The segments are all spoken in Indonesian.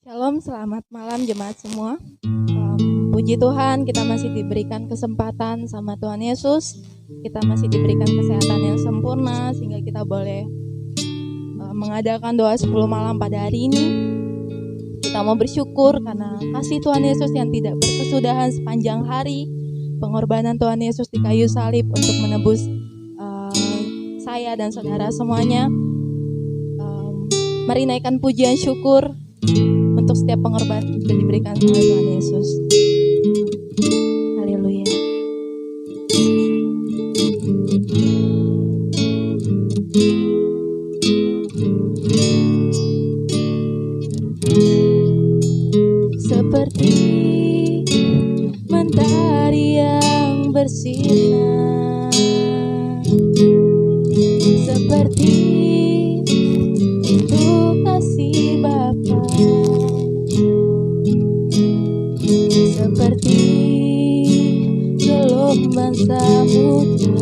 Shalom, selamat malam jemaat semua. Puji Tuhan, kita masih diberikan kesempatan sama Tuhan Yesus. Kita masih diberikan kesehatan yang sempurna sehingga kita boleh mengadakan doa 10 malam pada hari ini. Kita mau bersyukur karena kasih Tuhan Yesus yang tidak berkesudahan sepanjang hari. Pengorbanan Tuhan Yesus di kayu salib untuk menebus saya dan saudara semuanya. Mari naikkan pujian syukur untuk setiap pengorbanan yang diberikan oleh Tuhan Yesus. Haleluya. Seperti mentari yang bersinar, seperti itu kasih Bapa, seperti gelombang samudra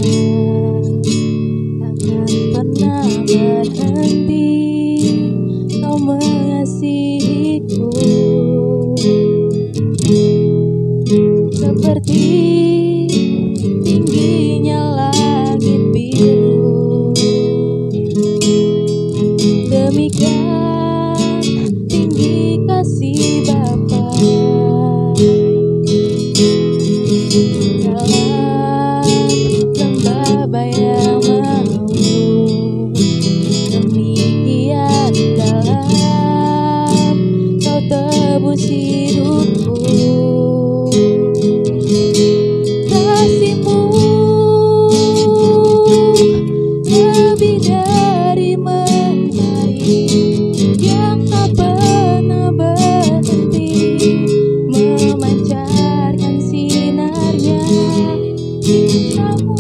takkan pernah berhenti. Kau mengasihiku seperti tingginya langit biru, demikian tinggi kasih Bapa dalam lembah bayang mau, demikian dalam Kau tebus hidupku. Kasih-Mu lebih dari mentari yang tak pernah berhenti memancarkan sinarnya. Cinta-Mu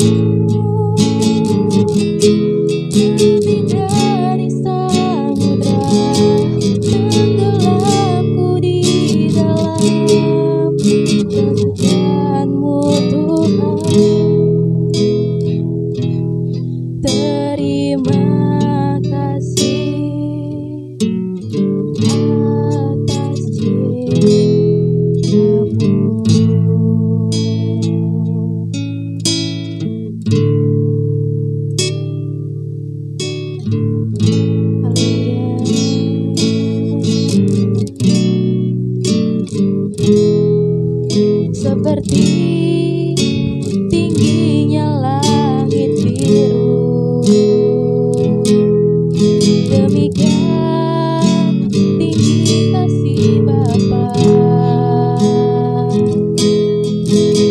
lebih dari samudra, tenggelamku di dalam kesucian-Mu Tuhan. Terima kasih atas cinta-Mu. Seperti tingginya langit biru, demikian tinggi kasih Bapa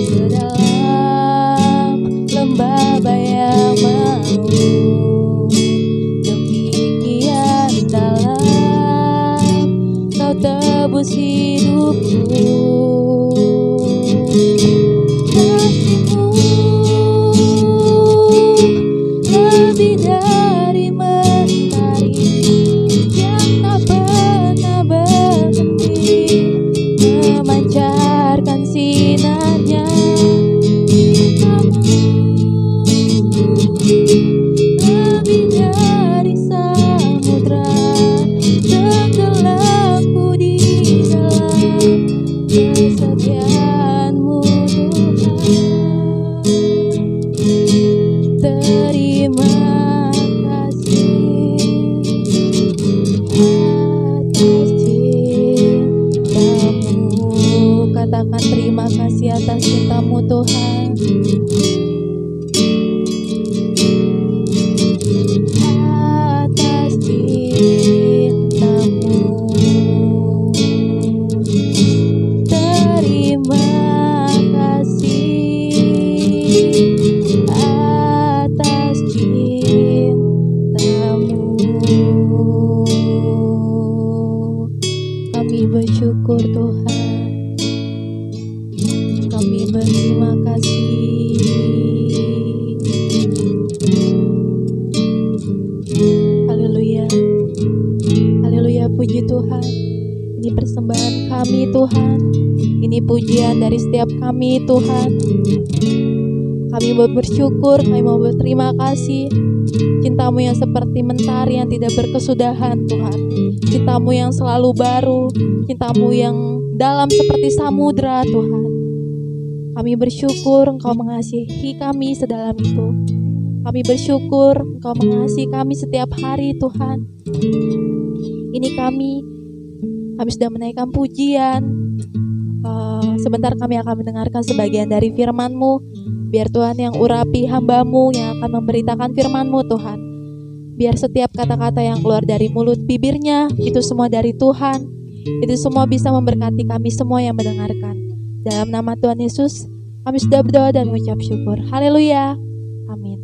sedalam lembah bayang mau, demikian dalam Kau tebus hidupku. Lebih dari mentari yang tak pernah berhenti memancarkan sinarnya. Lebih dari samudra, tenggelamku di dalam kesetiaan-Mu Tuhan. Terima kasih atas cinta-Mu. Katakan terima kasih atas cinta-Mu Tuhan. Atas cinta-Mu. Terima kasih atas cinta-Mu. Kami bersyukur Tuhan, kami berterima kasih. Haleluya, haleluya, puji Tuhan. Ini persembahan kami Tuhan, ini pujian dari setiap kami Tuhan. Kami mau bersyukur, kami mau berterima kasih Cinta-Mu yang seperti mentari yang tidak berkesudahan Tuhan. Cinta-Mu yang selalu baru, cinta-Mu yang dalam seperti samudra Tuhan. Kami bersyukur Engkau mengasihi kami sedalam itu. Kami bersyukur Engkau mengasihi kami setiap hari Tuhan. Ini kami sudah menaikkan pujian. Sebentar kami akan mendengarkan sebagian dari firman-Mu. Biar Tuhan yang urapi hamba-Mu yang akan memberitakan firman-Mu Tuhan. Biar setiap kata-kata yang keluar dari mulut bibirnya itu semua dari Tuhan. Itu semua bisa memberkati kami semua yang mendengarkan. Dalam nama Tuhan Yesus kami sudah berdoa dan mengucap syukur. Haleluya. Amin.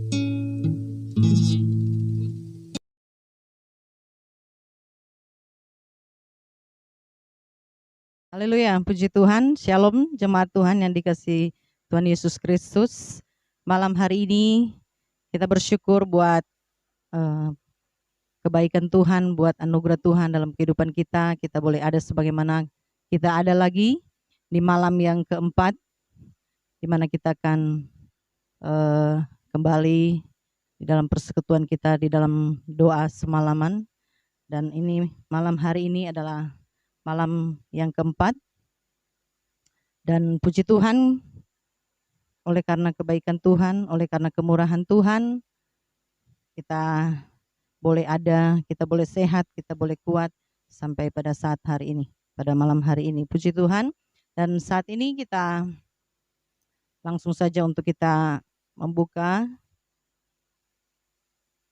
Haleluya, puji Tuhan. Shalom jemaat Tuhan yang dikasihi Tuhan Yesus Kristus. Malam hari ini kita bersyukur buat kebaikan Tuhan, buat anugerah Tuhan dalam kehidupan kita. Kita boleh ada sebagaimana kita ada lagi di malam yang keempat, di mana kita akan kembali di dalam persekutuan kita, di dalam doa semalaman. Dan ini malam hari ini adalah malam yang keempat. Dan puji Tuhan, oleh karena kebaikan Tuhan, oleh karena kemurahan Tuhan, kita boleh ada, kita boleh sehat, kita boleh kuat sampai pada saat hari ini, pada malam hari ini. Puji Tuhan. Dan saat ini kita langsung saja untuk kita membuka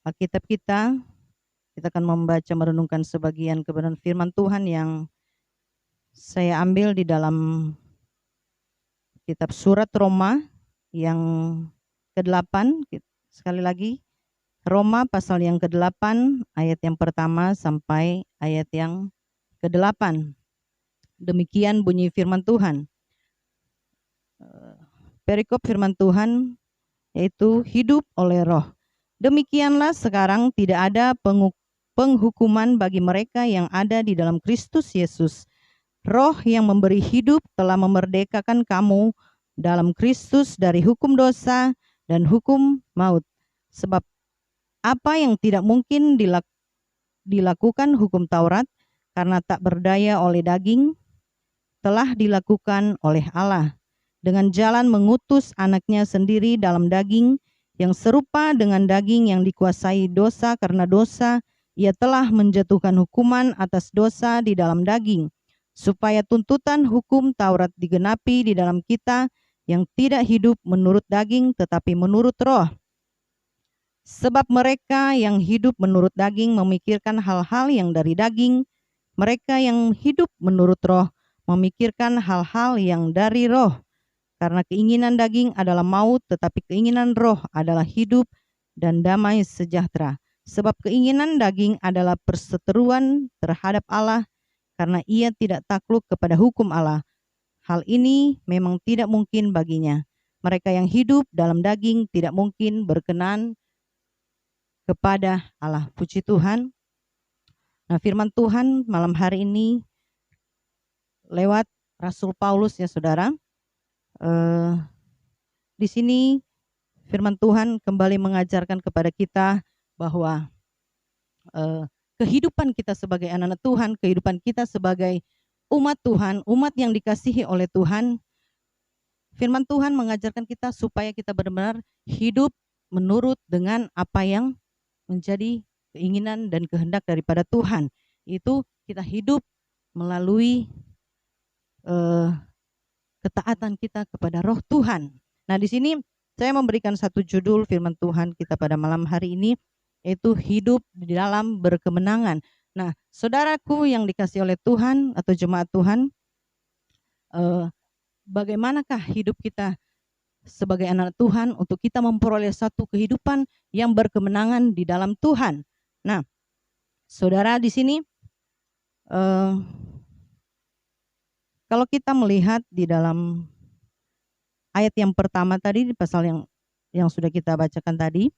Alkitab kita. Kita akan membaca merenungkan sebagian kebenaran firman Tuhan yang saya ambil di dalam kitab surat Roma yang ke-8. Sekali lagi, Roma pasal yang ke-8 ayat yang pertama sampai ayat yang ke-8. Demikian bunyi firman Tuhan. Perikop firman Tuhan yaitu hidup oleh roh. Demikianlah sekarang tidak ada penghukuman bagi mereka yang ada di dalam Kristus Yesus. Roh yang memberi hidup telah memerdekakan kamu dalam Kristus dari hukum dosa dan hukum maut. Sebab apa yang tidak mungkin dilakukan hukum Taurat karena tak berdaya oleh daging, telah dilakukan oleh Allah dengan jalan mengutus anaknya sendiri dalam daging yang serupa dengan daging yang dikuasai dosa karena dosa. Ia telah menjatuhkan hukuman atas dosa di dalam daging, supaya tuntutan hukum Taurat digenapi di dalam kita yang tidak hidup menurut daging tetapi menurut roh. Sebab mereka yang hidup menurut daging memikirkan hal-hal yang dari daging, mereka yang hidup menurut roh memikirkan hal-hal yang dari roh. Karena keinginan daging adalah maut, tetapi keinginan roh adalah hidup dan damai sejahtera. Sebab keinginan daging adalah perseteruan terhadap Allah, karena ia tidak takluk kepada hukum Allah. Hal ini memang tidak mungkin baginya. Mereka yang hidup dalam daging tidak mungkin berkenan kepada Allah. Puji Tuhan. Nah, firman Tuhan malam hari ini lewat Rasul Paulus ya saudara. Di sini firman Tuhan kembali mengajarkan kepada kita bahwa kehidupan kita sebagai anak-anak Tuhan, kehidupan kita sebagai umat Tuhan, umat yang dikasihi oleh Tuhan, firman Tuhan mengajarkan kita supaya kita benar-benar hidup menurut dengan apa yang menjadi keinginan dan kehendak daripada Tuhan. Itu kita hidup melalui ketaatan kita kepada roh Tuhan. Nah, di sini saya memberikan satu judul firman Tuhan kita pada malam hari ini, yaitu hidup di dalam berkemenangan. Nah, saudaraku yang dikasihi oleh Tuhan atau jemaat Tuhan, bagaimanakah hidup kita sebagai anak Tuhan untuk kita memperoleh satu kehidupan yang berkemenangan di dalam Tuhan? Nah, saudara di sini, kalau kita melihat di dalam ayat yang pertama tadi di pasal yang sudah kita bacakan tadi,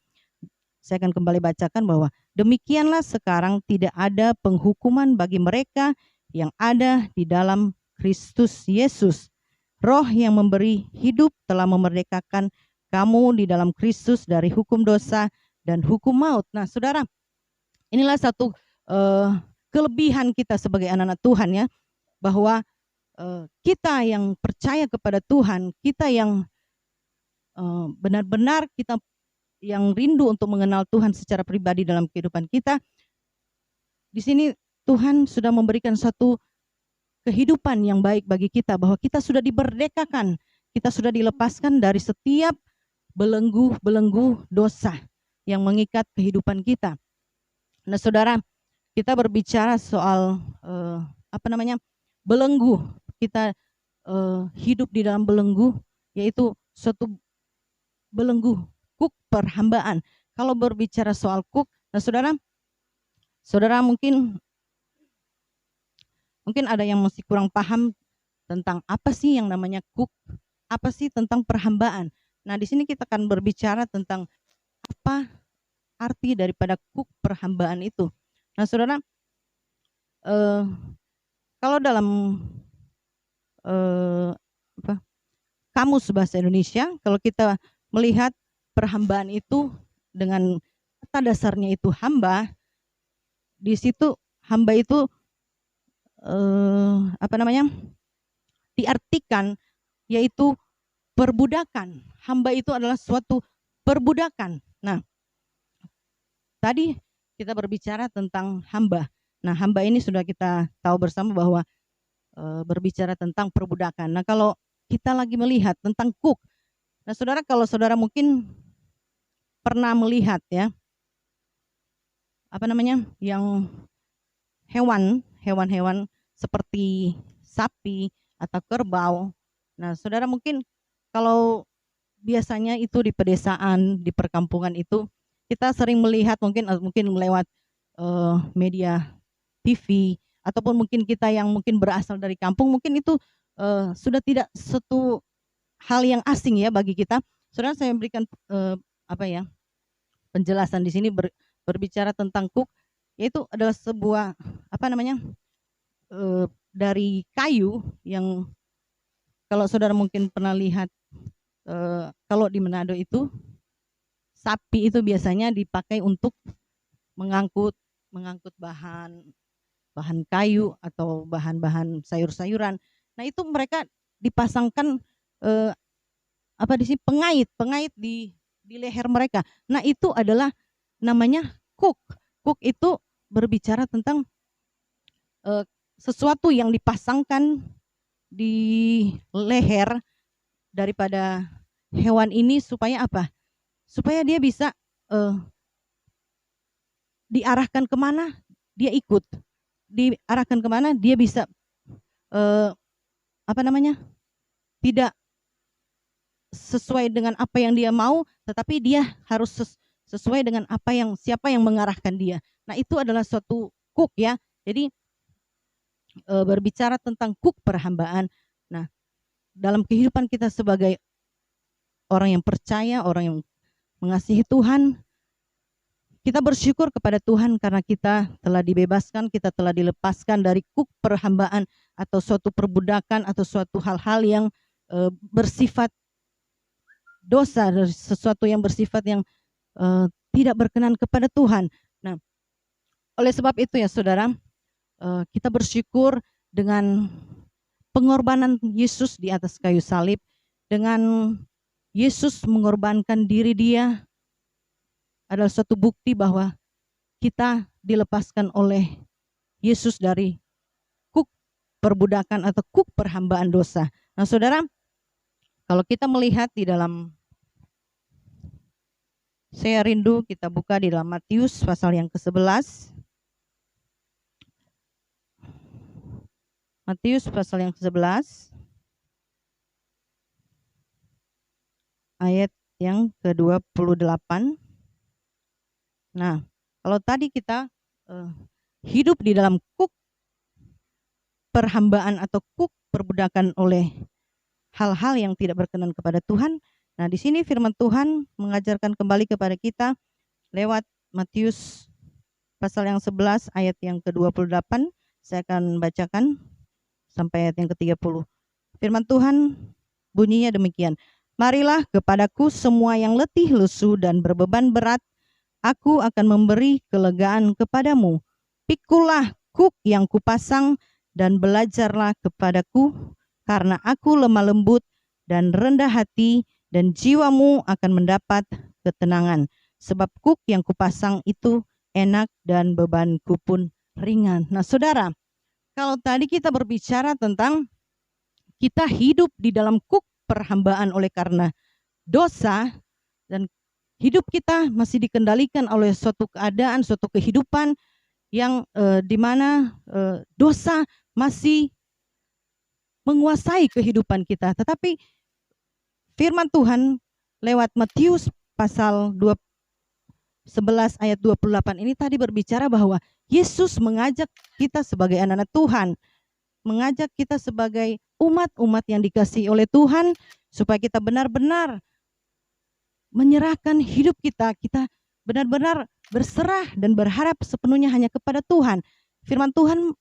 saya akan kembali bacakan bahwa demikianlah sekarang tidak ada penghukuman bagi mereka yang ada di dalam Kristus Yesus. Roh yang memberi hidup telah memerdekakan kamu di dalam Kristus dari hukum dosa dan hukum maut. Nah, saudara, inilah satu kelebihan kita sebagai anak-anak Tuhan ya, bahwa kita yang percaya kepada Tuhan, kita yang benar-benar kita yang rindu untuk mengenal Tuhan secara pribadi dalam kehidupan kita. Di sini Tuhan sudah memberikan satu kehidupan yang baik bagi kita, bahwa kita sudah diberdekakan, kita sudah dilepaskan dari setiap belenggu-belenggu dosa yang mengikat kehidupan kita. Nah, saudara, kita berbicara soal belenggu. Kita hidup di dalam belenggu, yaitu suatu belenggu kuk perhambaan. Kalau berbicara soal kuk, nah saudara mungkin ada yang masih kurang paham tentang apa sih yang namanya kuk, apa sih tentang perhambaan. Nah, di sini kita akan berbicara tentang apa arti daripada kuk perhambaan itu. Nah, saudara, kalau dalam kamus bahasa Indonesia, kalau kita melihat perhambaan itu dengan kata dasarnya itu hamba, di situ hamba itu diartikan yaitu perbudakan. Hamba itu adalah suatu perbudakan. Nah, tadi kita berbicara tentang hamba. Nah, hamba ini sudah kita tahu bersama bahwa berbicara tentang perbudakan. Nah, kalau kita lagi melihat tentang kuk, nah saudara, kalau saudara mungkin pernah melihat ya, yang hewan-hewan seperti sapi atau kerbau. Nah, saudara, mungkin kalau biasanya itu di pedesaan, di perkampungan itu kita sering melihat mungkin lewat media TV, ataupun mungkin kita yang mungkin berasal dari kampung, mungkin itu sudah tidak satu hal yang asing ya bagi kita. Saudara, saya berikan penjelasan di sini berbicara tentang kuk, yaitu adalah sebuah dari kayu yang kalau saudara mungkin pernah lihat, kalau di Manado itu sapi itu biasanya dipakai untuk mengangkut bahan kayu atau bahan-bahan sayur-sayuran. Nah, itu mereka dipasangkan di sini pengait di leher mereka. Nah, itu adalah namanya kuk. Kuk itu berbicara tentang sesuatu yang dipasangkan di leher daripada hewan ini supaya apa? Supaya dia bisa diarahkan kemana dia ikut, diarahkan kemana dia bisa tidak sesuai dengan apa yang dia mau, tetapi dia harus sesuai dengan siapa yang mengarahkan dia. Nah, itu adalah suatu kuk ya. Jadi berbicara tentang kuk perhambaan. Nah, dalam kehidupan kita sebagai orang yang percaya, orang yang mengasihi Tuhan, kita bersyukur kepada Tuhan karena kita telah dibebaskan, kita telah dilepaskan dari kuk perhambaan atau suatu perbudakan atau suatu hal-hal yang bersifat dosa, sesuatu yang bersifat yang tidak berkenan kepada Tuhan. Nah, oleh sebab itu ya saudara, kita bersyukur dengan pengorbanan Yesus di atas kayu salib, dengan Yesus mengorbankan diri dia adalah suatu bukti bahwa kita dilepaskan oleh Yesus dari kuk perbudakan atau kuk perhambaan dosa. Nah, saudara, kalau kita melihat di dalam, saya rindu kita buka di dalam Matius pasal yang ke-11. Matius pasal yang ke-11 ayat yang ke-28. Nah, kalau tadi kita hidup di dalam kuk perhambaan atau kuk perbudakan oleh hal-hal yang tidak berkenan kepada Tuhan. Nah, di sini firman Tuhan mengajarkan kembali kepada kita lewat Matius pasal yang 11 ayat yang ke-28. Saya akan bacakan sampai ayat yang ke-30. Firman Tuhan bunyinya demikian. Marilah kepadaku semua yang letih lesu dan berbeban berat, aku akan memberi kelegaan kepadamu. Pikulah kuk yang kupasang dan belajarlah kepadaku, karena aku lemah lembut dan rendah hati, dan jiwamu akan mendapat ketenangan. Sebab kuk yang kupasang itu enak dan bebanku pun ringan. Nah, saudara, kalau tadi kita berbicara tentang kita hidup di dalam kuk perhambaan oleh karena dosa, dan hidup kita masih dikendalikan oleh suatu keadaan, suatu kehidupan yang di mana dosa masih menguasai kehidupan kita. Tetapi firman Tuhan lewat Matius pasal 11 ayat 28 ini tadi berbicara bahwa Yesus mengajak kita sebagai anak-anak Tuhan, mengajak kita sebagai umat-umat yang dikasihi oleh Tuhan, supaya kita benar-benar menyerahkan hidup kita benar-benar berserah dan berharap sepenuhnya hanya kepada Tuhan. Firman Tuhan,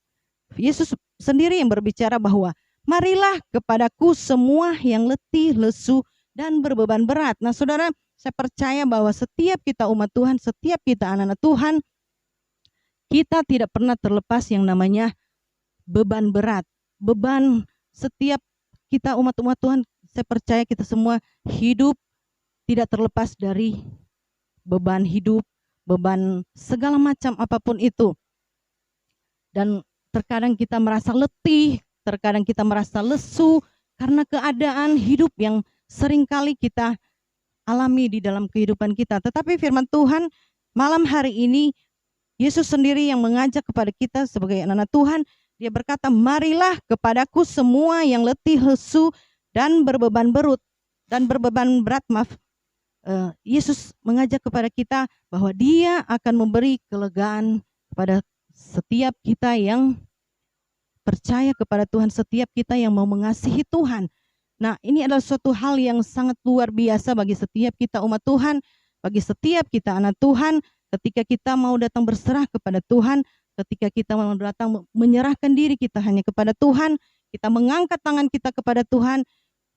Yesus sendiri yang berbicara bahwa marilah kepadaku semua yang letih, lesu, dan berbeban berat. Nah, saudara, saya percaya bahwa setiap kita umat Tuhan, setiap kita anak-anak Tuhan, kita tidak pernah terlepas yang namanya beban berat. Beban setiap kita umat-umat Tuhan, saya percaya kita semua hidup tidak terlepas dari beban hidup, beban segala macam apapun itu. Dan terkadang kita merasa letih, terkadang kita merasa lesu karena keadaan hidup yang seringkali kita alami di dalam kehidupan kita. Tetapi firman Tuhan malam hari ini, Yesus sendiri yang mengajak kepada kita sebagai anak-anak Tuhan. Dia berkata, marilah kepadaku semua yang letih, lesu, dan berbeban berat. Yesus mengajak kepada kita bahwa Dia akan memberi kelegaan kepada setiap kita yang percaya kepada Tuhan, setiap kita yang mau mengasihi Tuhan. Nah, ini adalah suatu hal yang sangat luar biasa bagi setiap kita umat Tuhan, bagi setiap kita anak Tuhan, ketika kita mau datang berserah kepada Tuhan, ketika kita mau datang menyerahkan diri kita hanya kepada Tuhan, kita mengangkat tangan kita kepada Tuhan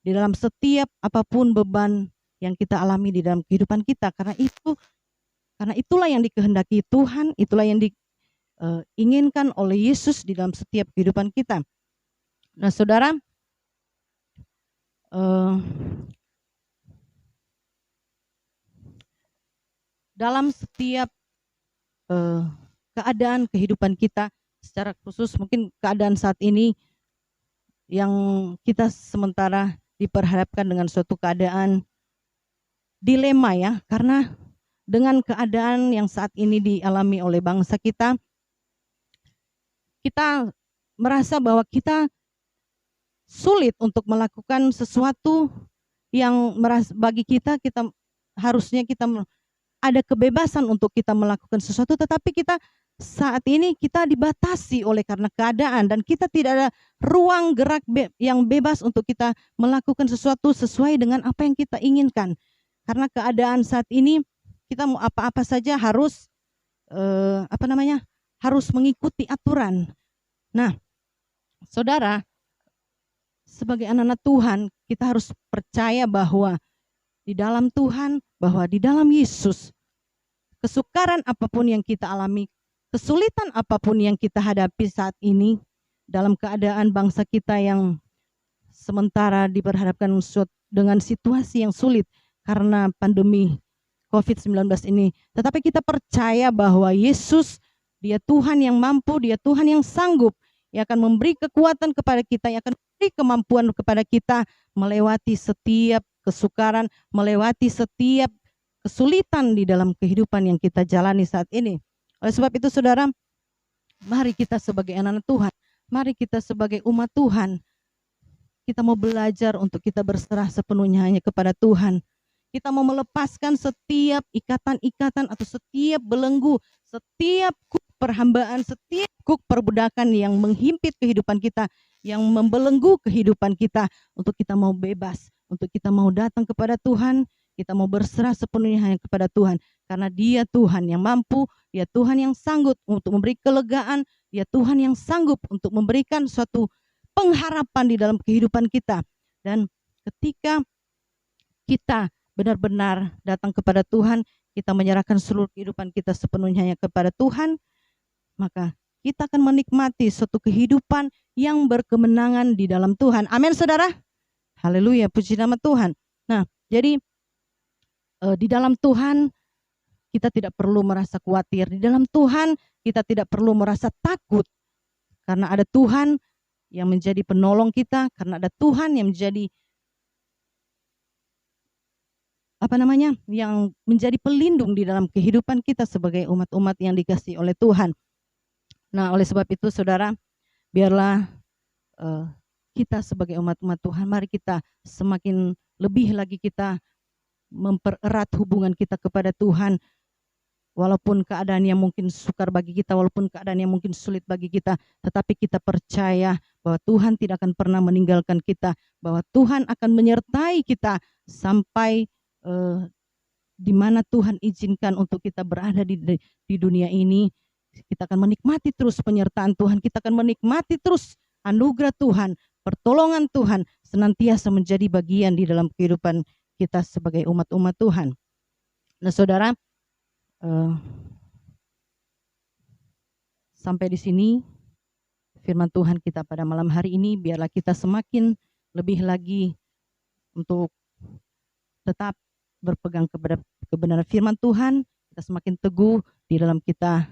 di dalam setiap apapun beban yang kita alami di dalam kehidupan kita. Karena itulah yang dikehendaki Tuhan, itulah yang diinginkan oleh Yesus di dalam setiap kehidupan kita. Nah, saudara, dalam setiap keadaan kehidupan kita, secara khusus mungkin keadaan saat ini yang kita sementara diperhadapkan dengan suatu keadaan dilema ya, karena dengan keadaan yang saat ini dialami oleh bangsa kita merasa bahwa kita sulit untuk melakukan sesuatu yang bagi kita harusnya kita ada kebebasan untuk kita melakukan sesuatu, tetapi kita saat ini kita dibatasi oleh karena keadaan, dan kita tidak ada ruang gerak yang bebas untuk kita melakukan sesuatu sesuai dengan apa yang kita inginkan. Karena keadaan saat ini kita mau apa-apa saja harus harus mengikuti aturan. Nah, saudara, sebagai anak-anak Tuhan, kita harus percaya bahwa di dalam Tuhan, bahwa di dalam Yesus, kesukaran apapun yang kita alami, kesulitan apapun yang kita hadapi saat ini, dalam keadaan bangsa kita yang sementara diperhadapkan dengan situasi yang sulit karena pandemi COVID-19 ini. Tetapi kita percaya bahwa Yesus, Dia Tuhan yang mampu, Dia Tuhan yang sanggup, yang akan memberi kekuatan kepada kita, yang akan memberi kemampuan kepada kita melewati setiap kesukaran, melewati setiap kesulitan di dalam kehidupan yang kita jalani saat ini. Oleh sebab itu, saudara, mari kita sebagai anak-anak Tuhan, mari kita sebagai umat Tuhan, kita mau belajar untuk kita berserah sepenuhnya hanya kepada Tuhan. Kita mau melepaskan setiap ikatan-ikatan atau setiap belenggu, setiap kuk perhambaan, setiap kuk perbudakan yang menghimpit kehidupan kita, yang membelenggu kehidupan kita, untuk kita mau bebas, untuk kita mau datang kepada Tuhan, kita mau berserah sepenuhnya hanya kepada Tuhan. Karena Dia Tuhan yang mampu, Dia Tuhan yang sanggup untuk memberi kelegaan, Dia Tuhan yang sanggup untuk memberikan suatu pengharapan di dalam kehidupan kita. Dan ketika kita benar-benar datang kepada Tuhan, kita menyerahkan seluruh kehidupan kita sepenuhnya kepada Tuhan, maka kita akan menikmati suatu kehidupan yang berkemenangan di dalam Tuhan. Amin, saudara. Haleluya, puji nama Tuhan. Nah, jadi di dalam Tuhan kita tidak perlu merasa khawatir. Di dalam Tuhan kita tidak perlu merasa takut. Karena ada Tuhan yang menjadi penolong kita. Karena ada Tuhan yang menjadi yang menjadi pelindung di dalam kehidupan kita sebagai umat-umat yang dikasihi oleh Tuhan. Nah, oleh sebab itu saudara, biarlah kita sebagai umat-umat Tuhan, mari kita semakin lebih lagi kita mempererat hubungan kita kepada Tuhan. Walaupun keadaan yang mungkin sukar bagi kita, walaupun keadaan yang mungkin sulit bagi kita, tetapi kita percaya bahwa Tuhan tidak akan pernah meninggalkan kita, bahwa Tuhan akan menyertai kita sampai di mana Tuhan izinkan untuk kita berada di dunia ini. Kita akan menikmati terus penyertaan Tuhan, kita akan menikmati terus anugerah Tuhan, pertolongan Tuhan senantiasa menjadi bagian di dalam kehidupan kita sebagai umat-umat Tuhan. Nah, saudara, sampai di sini firman Tuhan kita pada malam hari ini. Biarlah kita semakin lebih lagi untuk tetap berpegang kepada kebenaran firman Tuhan. Kita semakin teguh di dalam kita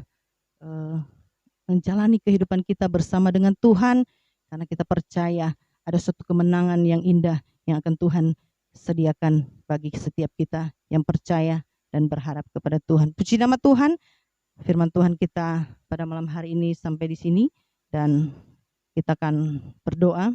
menjalani kehidupan kita bersama dengan Tuhan, karena kita percaya ada suatu kemenangan yang indah yang akan Tuhan sediakan bagi setiap kita yang percaya dan berharap kepada Tuhan. Puji nama Tuhan. Firman Tuhan kita pada malam hari ini sampai di sini, dan kita akan berdoa.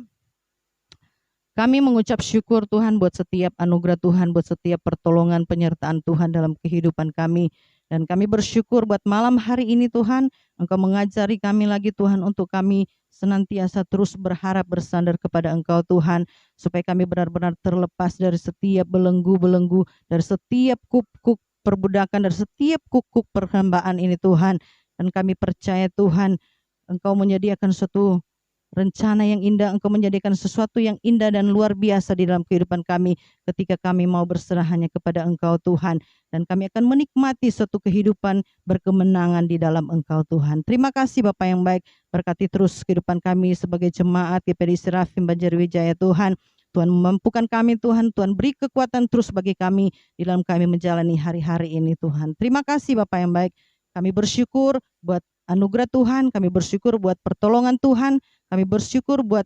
Kami mengucap syukur Tuhan buat setiap anugerah Tuhan, buat setiap pertolongan penyertaan Tuhan dalam kehidupan kami. Dan kami bersyukur buat malam hari ini Tuhan, Engkau mengajari kami lagi Tuhan untuk kami senantiasa terus berharap bersandar kepada Engkau Tuhan, supaya kami benar-benar terlepas dari setiap belenggu-belenggu, dari setiap kuk-kuk perbudakan, dari setiap kuk-kuk perhambaan ini Tuhan. Dan kami percaya Tuhan, Engkau menyediakan suatu rencana yang indah, Engkau menyediakan sesuatu yang indah dan luar biasa di dalam kehidupan kami ketika kami mau berserah hanya kepada Engkau Tuhan. Dan kami akan menikmati suatu kehidupan berkemenangan di dalam Engkau Tuhan. Terima kasih Bapak yang baik, berkati terus kehidupan kami sebagai jemaat GPD Serafim Banjarwijaya Tuhan. Tuhan memampukan kami Tuhan, Tuhan beri kekuatan terus bagi kami di dalam kami menjalani hari-hari ini Tuhan. Terima kasih Bapak yang baik, kami bersyukur buat anugerah Tuhan, kami bersyukur buat pertolongan Tuhan, kami bersyukur buat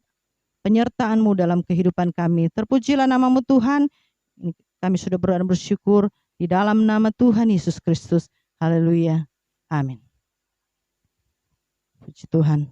penyertaan-Mu dalam kehidupan kami. Terpujilah nama-Mu Tuhan, kami sudah berdoa dan bersyukur di dalam nama Tuhan Yesus Kristus. Haleluya. Amin. Puji Tuhan.